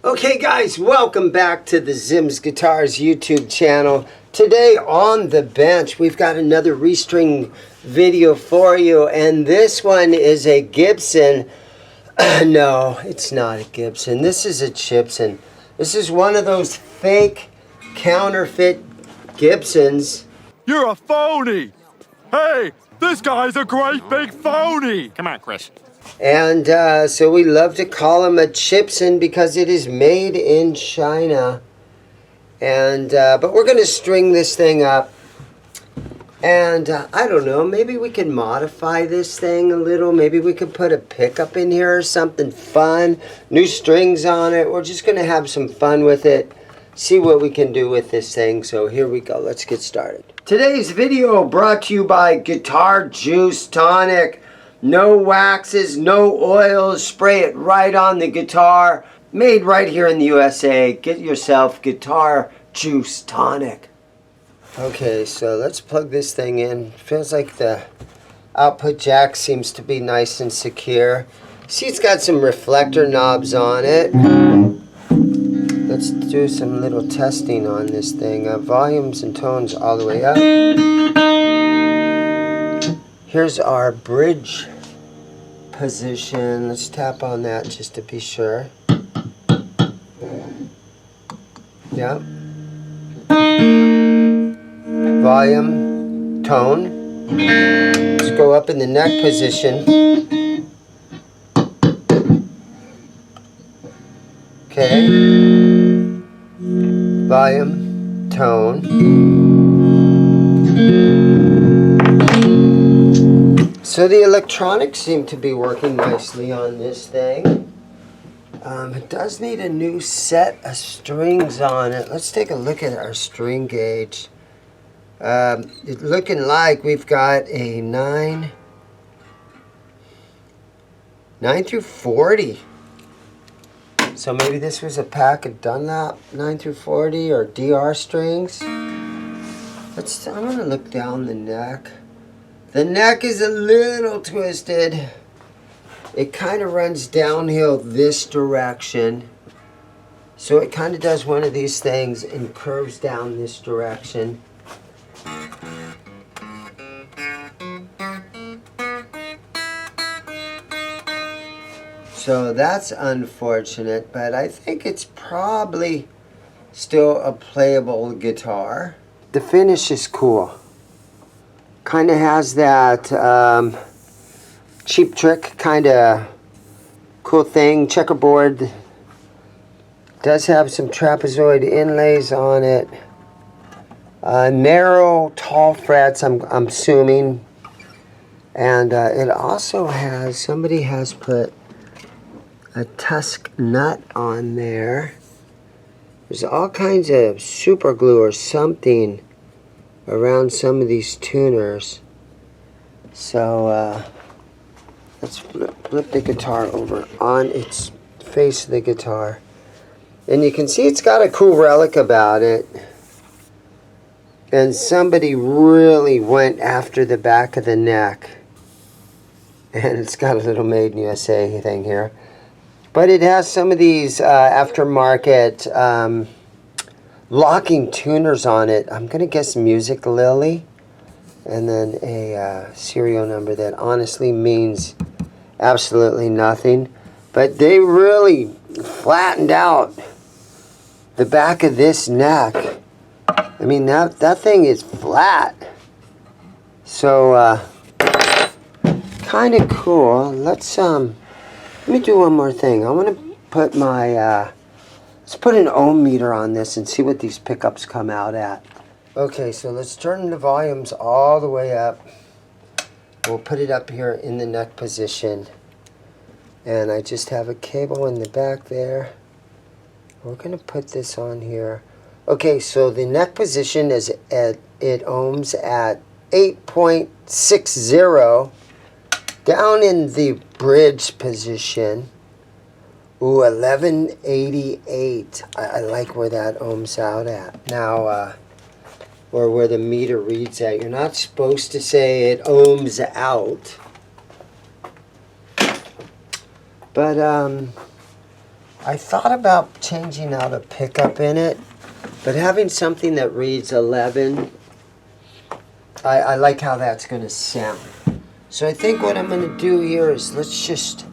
Okay guys, welcome back to the ZIMM'S Guitars YouTube channel. Today on the bench we've got another restring video for you, and this one is a Gibson. No, it's not a Gibson. This is a Chibson. This is one of those fake counterfeit Gibsons. You're a phony! Hey, this guy's a great big phony! Come on, Chris. And so we love to call him a Chibson because it is made in China. And but we're going to string this thing up. And I don't know, maybe we can modify this thing a little. Maybe we could put a pickup in here or something fun. New strings on it. We're just going to have some fun with it. See what we can do with this thing. So here we go. Let's get started. Today's video brought to you by Guitar Juice Tonic. No waxes, no oils, spray it right on the guitar. Made right here in the USA. Get yourself Guitar Juice Tonic. Okay, so let's plug this thing in. Feels like the output jack seems to be nice and secure. See, it's got some reflector knobs on it. Let's do some little testing on this thing. Volumes and tones all the way up. Here's our bridge position. Let's tap on that just to be sure. Yeah. Volume, tone. Let's go up in the neck position. Okay. Volume, tone. So the electronics seem to be working nicely on this thing. It does need a new set of strings on it. Let's take a look at our string gauge. It's looking like we've got a 9 through 40. So maybe this was a pack of Dunlop 9 through 40 or DR strings. I'm going to look down the neck. The neck is a little twisted. It kind of runs downhill this direction. So it kind of does one of these things and curves down this direction. So that's unfortunate, but I think it's probably still a playable guitar. The finish is cool. Kind of has that Cheap Trick kind of cool thing. Checkerboard. Does have some trapezoid inlays on it. Narrow, tall frets, I'm assuming. And it also has, somebody has put a tusk nut on there. There's all kinds of super glue or something around some of these tuners. So let's flip the guitar over on its face of the guitar. And you can see it's got a cool relic about it. And somebody really went after the back of the neck. And it's got a little Made in USA thing here. But it has some of these aftermarket locking tuners on it. I'm going to guess Music Lily. And then a serial number that honestly means absolutely nothing. But they really flattened out the back of this neck. I mean, that thing is flat. So, kind of cool. Let me do one more thing. I want to put my, let's put an ohm meter on this and see what these pickups come out at. Okay, so let's turn the volumes all the way up. We'll put it up here in the neck position. And I just have a cable in the back there. We're going to put this on here. Okay, so the neck position is at, it ohms at 8.60. Down in the bridge position, ooh, 1188. I like where that ohms out at. Now, or where the meter reads at. You're not supposed to say it ohms out. But I thought about changing out a pickup in it, but having something that reads 11, I like how that's going to sound. So I think what I'm going to do here is let's just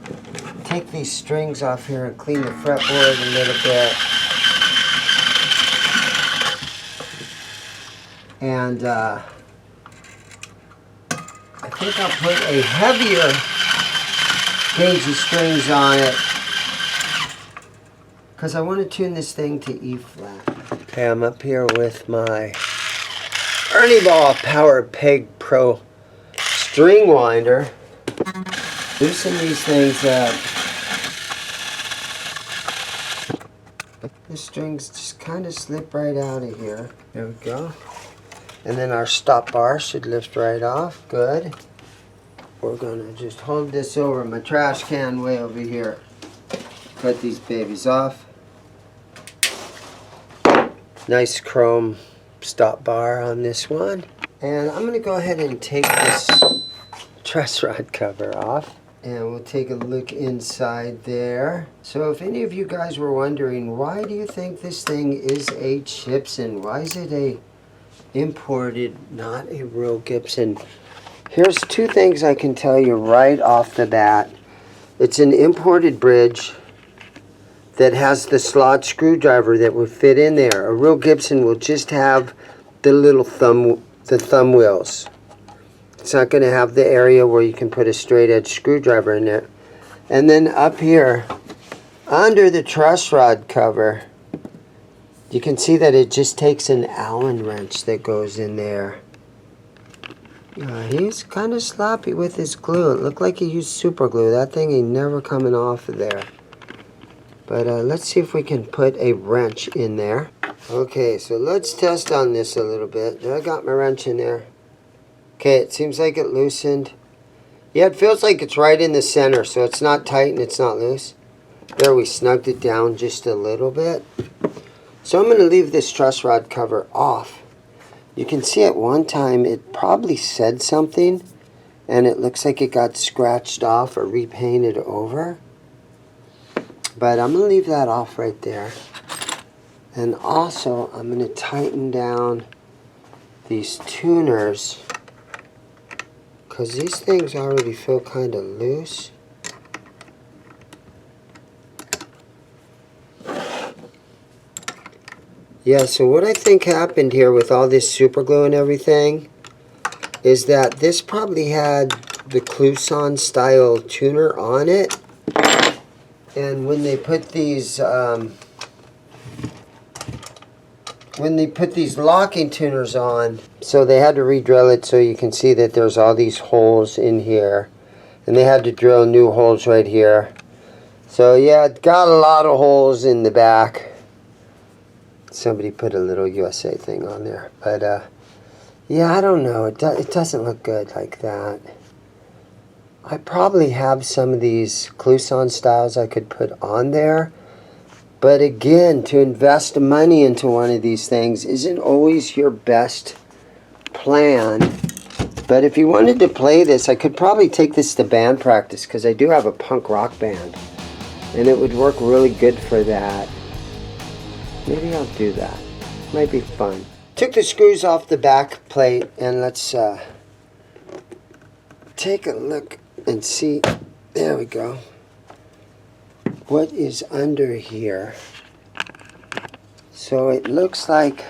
take these strings off here and clean the fretboard a little bit. And I think I'll put a heavier gauge of strings on it because I want to tune this thing to E flat. Okay, I'm up here with my Ernie Ball Power Peg Pro string winder. Loosen these things up. The strings just kind of slip right out of here. There we go. And then our stop bar should lift right off. Good. We're gonna just hold this over my trash can way over here. Cut these babies off. Nice chrome stop bar on this one. And I'm gonna go ahead and take this truss rod cover off. And we'll take a look inside there. So if any of you guys were wondering, why do you think this thing is a Chibson? Why is it a imported, not a real Gibson? Here's two things I can tell you right off the bat. It's an imported bridge that has the slot screwdriver that would fit in there. A real Gibson will just have the little thumb wheels. It's not going to have the area where you can put a straight edge screwdriver in there. And then up here, under the truss rod cover, you can see that it just takes an Allen wrench that goes in there. He's kind of sloppy with his glue. It looked like he used super glue. That thing ain't never coming off of there. But let's see if we can put a wrench in there. Okay, so let's test on this a little bit. I got my wrench in there. Okay, it seems like it loosened. Yeah, it feels like it's right in the center, so it's not tight and it's not loose. There, we snugged it down just a little bit. So I'm going to leave this truss rod cover off. You can see at one time it probably said something, and it looks like it got scratched off or repainted over. But I'm going to leave that off right there. And also, I'm going to tighten down these tuners, because these things already feel kind of loose. Yeah, so what I think happened here with all this super glue and everything is that this probably had the Chibson style tuner on it. And when they put these locking tuners on, so they had to re-drill it, so you can see that there's all these holes in here, and they had to drill new holes right here. So yeah, it got a lot of holes in the back. Somebody put a little USA thing on there, but yeah, I don't know, it doesn't look good like that. I probably have some of these Chibson styles I could put on there. But again, to invest money into one of these things isn't always your best plan. But if you wanted to play this, I could probably take this to band practice, because I do have a punk rock band. And it would work really good for that. Maybe I'll do that. Might be fun. Took the screws off the back plate, and let's take a look and see. There we go. What is under here. So it looks like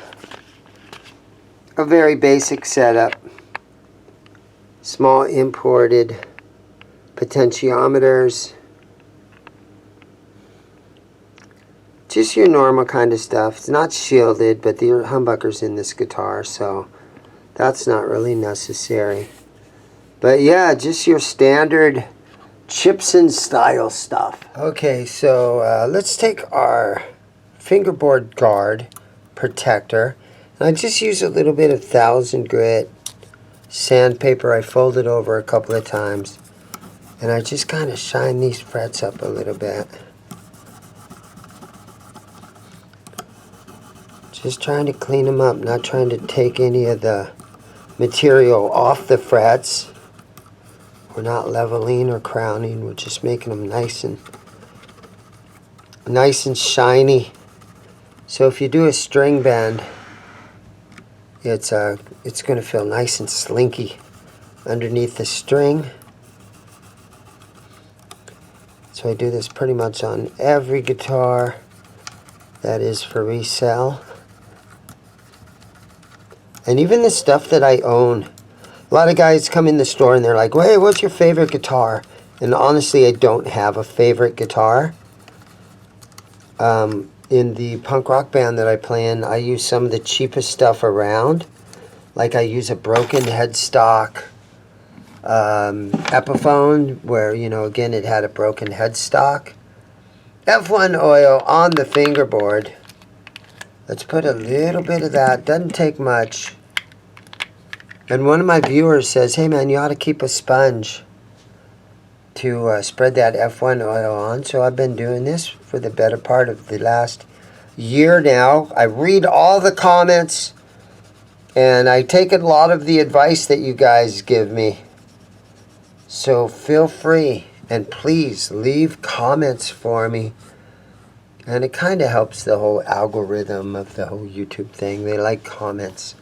a very basic setup. Small imported potentiometers. Just your normal kind of stuff. It's not shielded, but the humbucker's in this guitar, so that's not really necessary. But yeah, just your standard Chibson style stuff. Okay, so let's take our fingerboard guard protector. And I just use a little bit of 1000 grit sandpaper. I fold it over a couple of times, and I just kind of shine these frets up a little bit. Just trying to clean them up, not trying to take any of the material off the frets. We're not leveling or crowning, we're just making them nice and nice and shiny. So if you do a string bend, it's going to feel nice and slinky underneath the string. So I do this pretty much on every guitar that is for resale. And even the stuff that I own. A lot of guys come in the store and they're like, well, hey, what's your favorite guitar? And honestly, I don't have a favorite guitar. In the punk rock band that I play in, I use some of the cheapest stuff around. Like I use a broken headstock Epiphone, where, you know, again, it had a broken headstock. F1 oil on the fingerboard. Let's put a little bit of that. Doesn't take much. And one of my viewers says, hey man, you ought to keep a sponge to spread that F1 oil on. So I've been doing this for the better part of the last year now. I read all the comments and I take a lot of the advice that you guys give me. So feel free and please leave comments for me. And it kind of helps the whole algorithm of the whole YouTube thing. They like comments.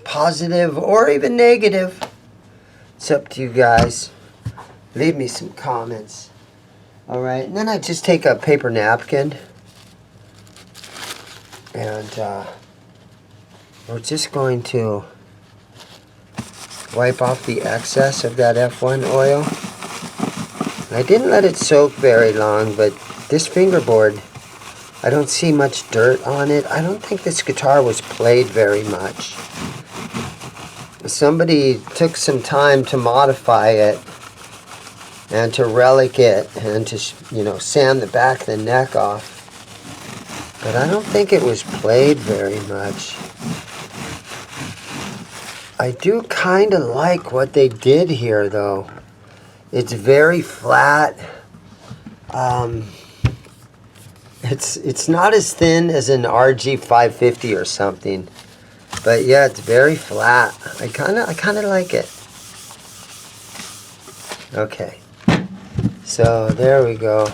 Positive or even negative. It's up to you guys. Leave me some comments. Alright, and then I just take a paper napkin. And we're just going to wipe off the excess of that F1 oil. And I didn't let it soak very long, but this fingerboard, I don't see much dirt on it. I don't think this guitar was played very much. Somebody took some time to modify it and to relic it and to, you know, sand the back of the neck off. But I don't think it was played very much. I do kind of like what they did here, though. It's very flat. It's not as thin as an RG 550 or something, but yeah, it's very flat. I kind of like it. Okay, so there we go.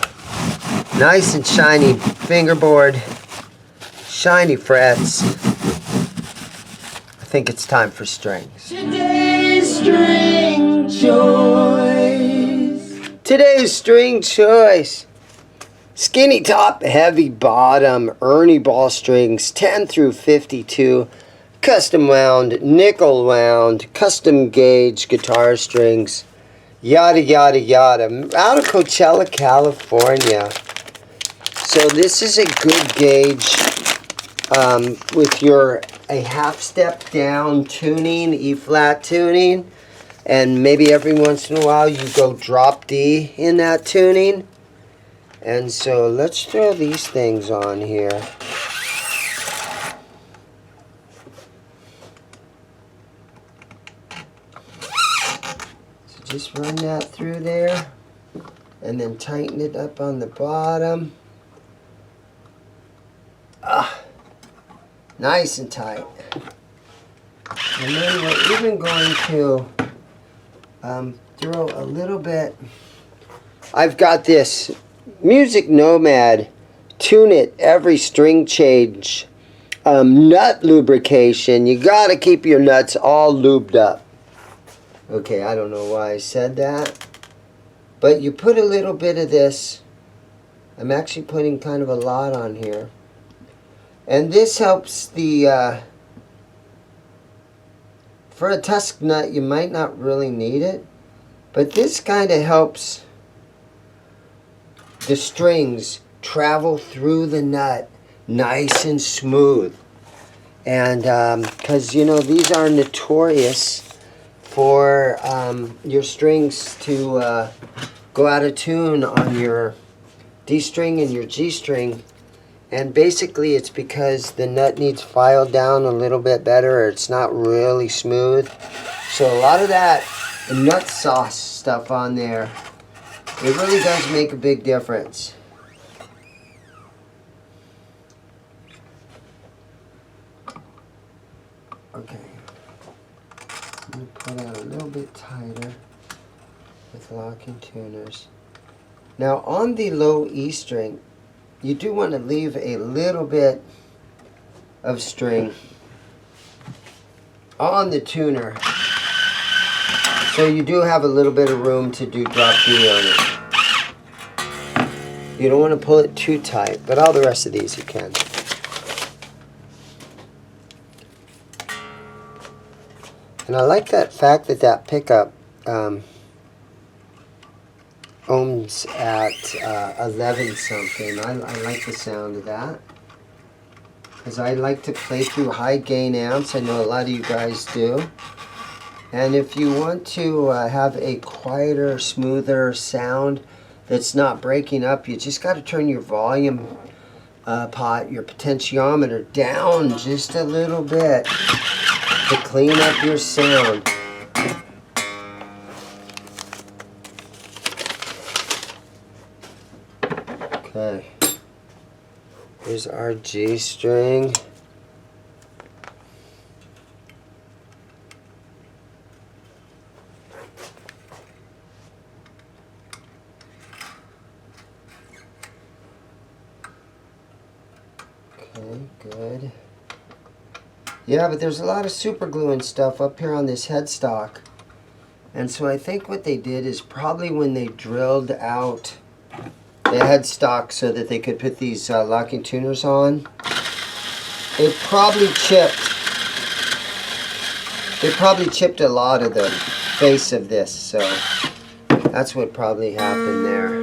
Nice and shiny fingerboard, shiny frets. I think it's time for strings. Today's string choice. Today's string choice. Skinny top, heavy bottom, Ernie ball strings, 10 through 52, custom wound, nickel wound, custom gauge guitar strings, yada yada yada, out of Coachella, California. So this is a good gauge with a half step down tuning, E flat tuning, and maybe every once in a while you go drop D in that tuning. And so let's throw these things on here. So just run that through there and then tighten it up on the bottom. Nice and tight. And then we're even going to throw a little bit. I've got this Music Nomad Tune It Every String Change nut lubrication. You gotta keep your nuts all lubed up. Okay, I don't know why I said that, but you put a little bit of this. I'm actually putting kind of a lot on here, and this helps the for a tusk nut you might not really need it, but this kind of helps the strings travel through the nut nice and smooth. And because, you know, these are notorious for your strings to go out of tune on your D string and your G string. And basically it's because the nut needs filed down a little bit better, or it's not really smooth. So a lot of that nut sauce stuff on there, it really does make a big difference. Okay. I'm going to put out a little bit tighter with locking tuners. Now on the low E string, you do want to leave a little bit of string on the tuner, so you do have a little bit of room to do drop D on it. You don't want to pull it too tight, but all the rest of these you can. And I like that fact that that pickup ohms at 11 something. I like the sound of that, because I like to play through high gain amps. I know a lot of you guys do. And if you want to have a quieter, smoother sound that's not breaking up, you just got to turn your volume pot, your potentiometer down just a little bit to clean up your sound. Okay, here's our G string. Okay, good. Yeah, but there's a lot of super glue and stuff up here on this headstock. And so I think what they did is probably when they drilled out the headstock so that they could put these locking tuners on, it probably chipped a lot of the face of this, so that's what probably happened there.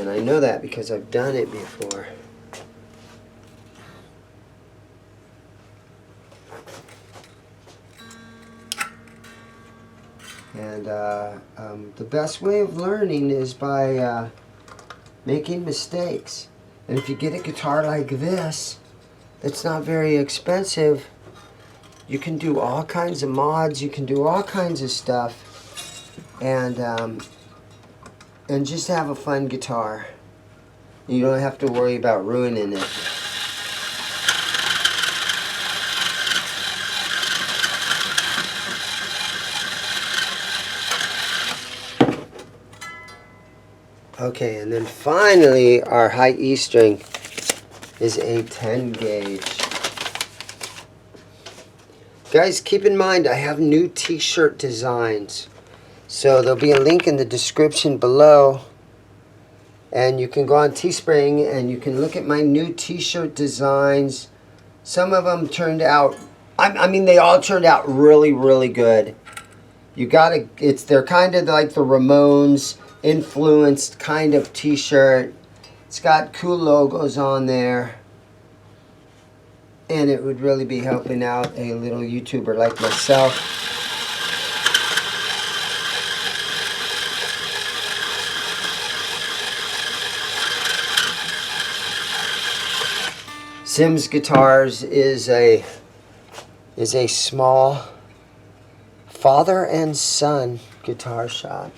And I know that because I've done it before. And the best way of learning is by making mistakes. And if you get a guitar like this, that's not very expensive, you can do all kinds of mods, you can do all kinds of stuff, and just have a fun guitar. You don't have to worry about ruining it. Okay, and then finally our high E string is a 10 gauge. Guys, keep in mind I have new t-shirt designs. So there'll be a link in the description below. And you can go on Teespring and you can look at my new t-shirt designs. Some of them turned out, I mean they all turned out really, really good. You gotta, they're kind of like the Ramones influenced kind of t-shirt. It's got cool logos on there, and it would really be helping out a little YouTuber like myself. ZIMM'S Guitars is a small father and son guitar shop.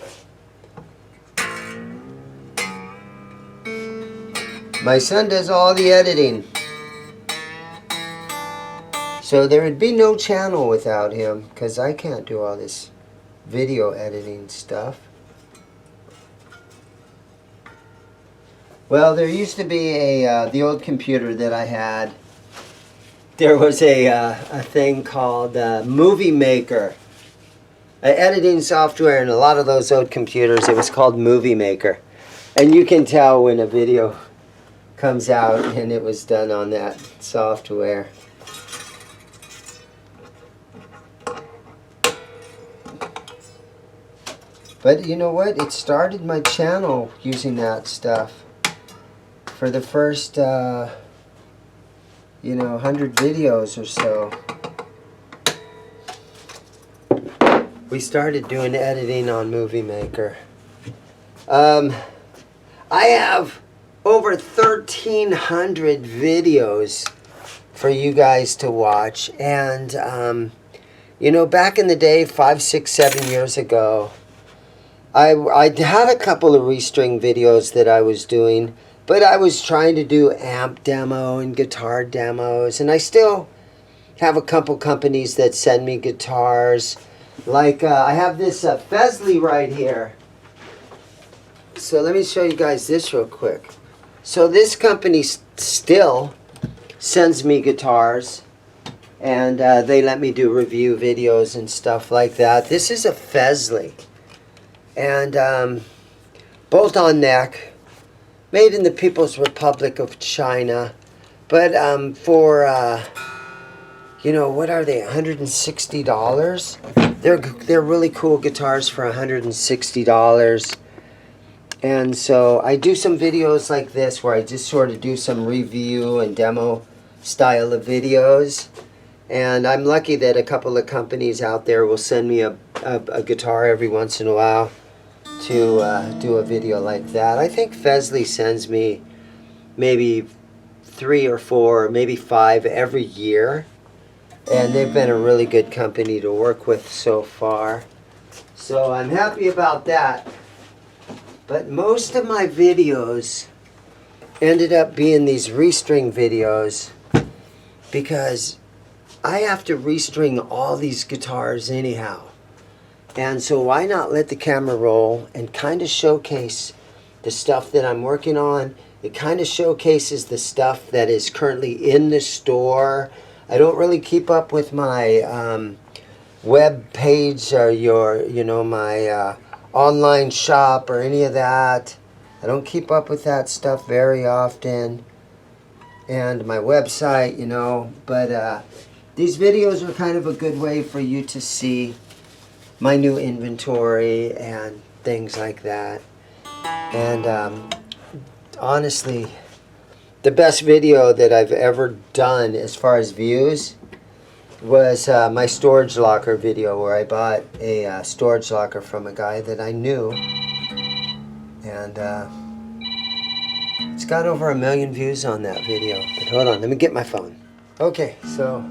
My son does all the editing, so there would be no channel without him, because I can't do all this video editing stuff. Well, there used to be the old computer that I had. There was a thing called Movie Maker, an editing software, and a lot of those old computers, it was called Movie Maker. And you can tell when a video comes out and it was done on that software. But you know what? It started my channel using that stuff. For the first, 100 videos or so, we started doing editing on Movie Maker. I have over 1,300 videos for you guys to watch. And, back in the day, 5, 6, 7 years ago, I had a couple of restring videos that I was doing, but I was trying to do amp demo and guitar demos, and I still have a couple companies that send me guitars. Like, I have this Fesley right here. So let me show you guys this real quick. So this company still sends me guitars, and they let me do review videos and stuff like that. This is a Fesley, and bolt-on neck, made in the People's Republic of China, but for you know, what are they, $160? They're really cool guitars for $160. And so I do some videos like this where I just sort of do some review and demo style of videos. And I'm lucky that a couple of companies out there will send me a guitar every once in a while to do a video like that. I think Fesley sends me maybe 3 or 4, maybe 5 every year. And they've been a really good company to work with so far. So I'm happy about that. But most of my videos ended up being these restring videos because I have to restring all these guitars anyhow. And so why not let the camera roll and kind of showcase the stuff that I'm working on. It kind of showcases the stuff that is currently in the store. I don't really keep up with my web page or my online shop or any of that. I don't keep up with that stuff very often, and my website, but these videos are kind of a good way for you to see my new inventory and things like that. And honestly, the best video that I've ever done as far as views was my storage locker video, where I bought a storage locker from a guy that I knew, and it's got over 1 million views on that video. But hold on, let me get my phone. Okay, so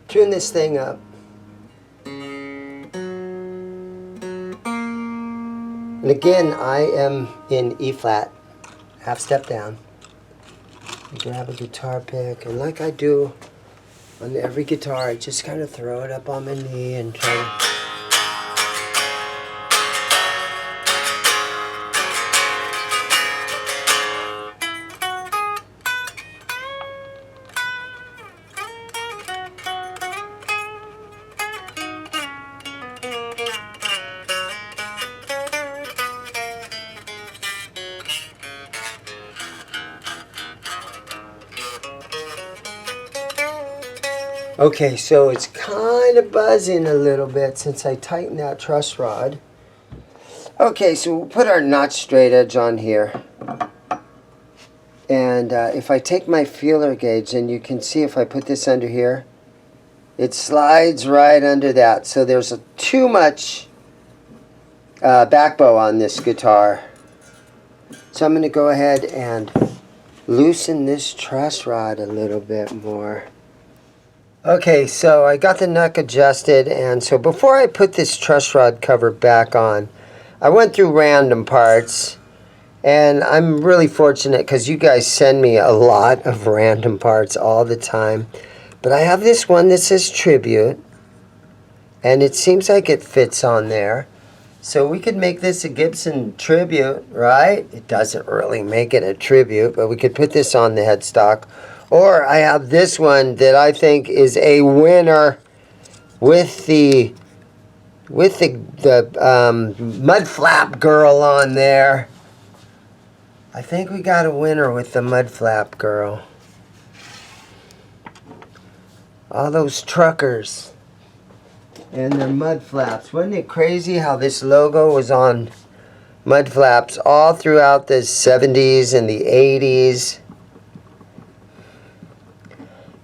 tune this thing up. And again, I am in E flat, half step down. I grab a guitar pick, and like I do on every guitar, I just kind of throw it up on my knee and try to... Okay, so it's kind of buzzing a little bit since I tightened that truss rod. Okay, so we'll put our notch straight edge on here. And if I take my feeler gauge, and you can see if I put this under here, it slides right under that. So there's too much back bow on this guitar. So I'm going to go ahead and loosen this truss rod a little bit more. Okay, so I got the neck adjusted, and so before I put this truss rod cover back on, I went through random parts, and I'm really fortunate because you guys send me a lot of random parts all the time. But I have this one that says Tribute, and it seems like it fits on there. So we could make this a Gibson Tribute, right? It doesn't really make it a Tribute, but we could put this on the headstock. Or I have this one that I think is a winner with the mud flap girl on there. I think we got a winner with the mud flap girl. All those truckers and their mud flaps. Wasn't it crazy how this logo was on mud flaps all throughout the 70s and the 80s?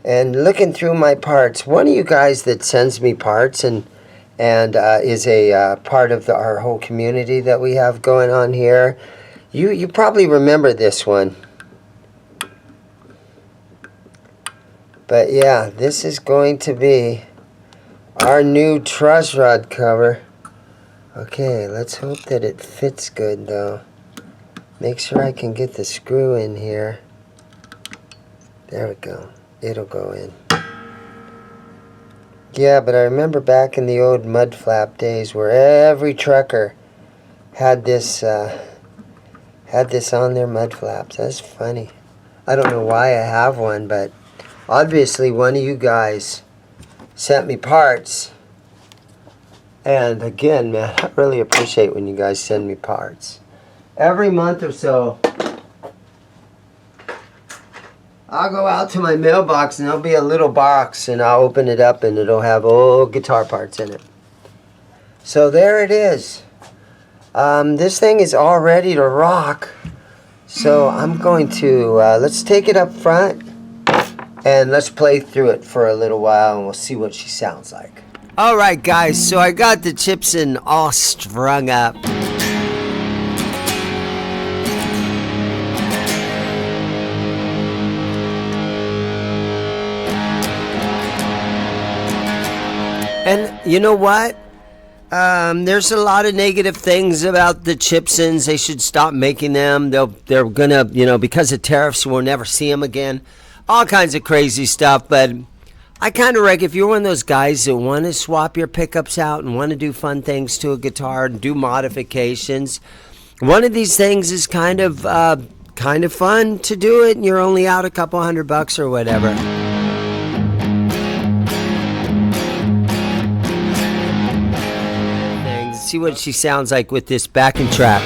And looking through my parts, one of you guys that sends me parts and is a part of our whole community that we have going on here, you probably remember this one. But yeah, this is going to be our new truss rod cover. Okay, let's hope that it fits good though. Make sure I can get the screw in here. There we go. It'll go in. Yeah, but I remember back in the old mud flap days where every trucker had this on their mud flaps. That's funny. I don't know why I have one, but obviously one of you guys sent me parts. And again, man, I really appreciate when you guys send me parts. Every month or so, I'll go out to my mailbox and there'll be a little box and I'll open it up and it'll have old guitar parts in it. So there it is. This thing is all ready to rock. So I'm going to, let's take it up front and let's play through it for a little while and we'll see what she sounds like. Alright guys, so I got the Chibson all strung up. And you know what? There's a lot of negative things about the Chibsons. They should stop making them. They're gonna, because of tariffs, we'll never see them again. All kinds of crazy stuff. But I kind of reckon if you're one of those guys that want to swap your pickups out and want to do fun things to a guitar and do modifications, one of these things is kind of fun to do it, and you're only out a couple $100 or whatever. See what she sounds like with this backing track.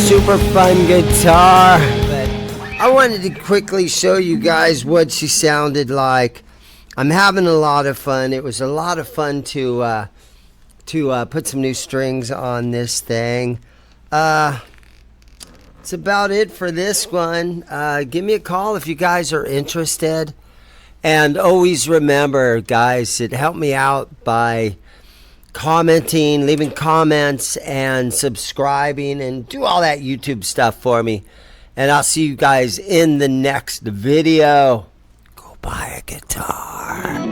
Super fun guitar. But I wanted to quickly show you guys what she sounded like. I'm having a lot of fun. It was a lot of fun to put some new strings on this thing. It's about it for this one. Give me a call if you guys are interested. And always remember, guys, it helped me out by commenting, leaving comments, and subscribing, and do all that YouTube stuff for me. And I'll see you guys in the next video. Go buy a guitar.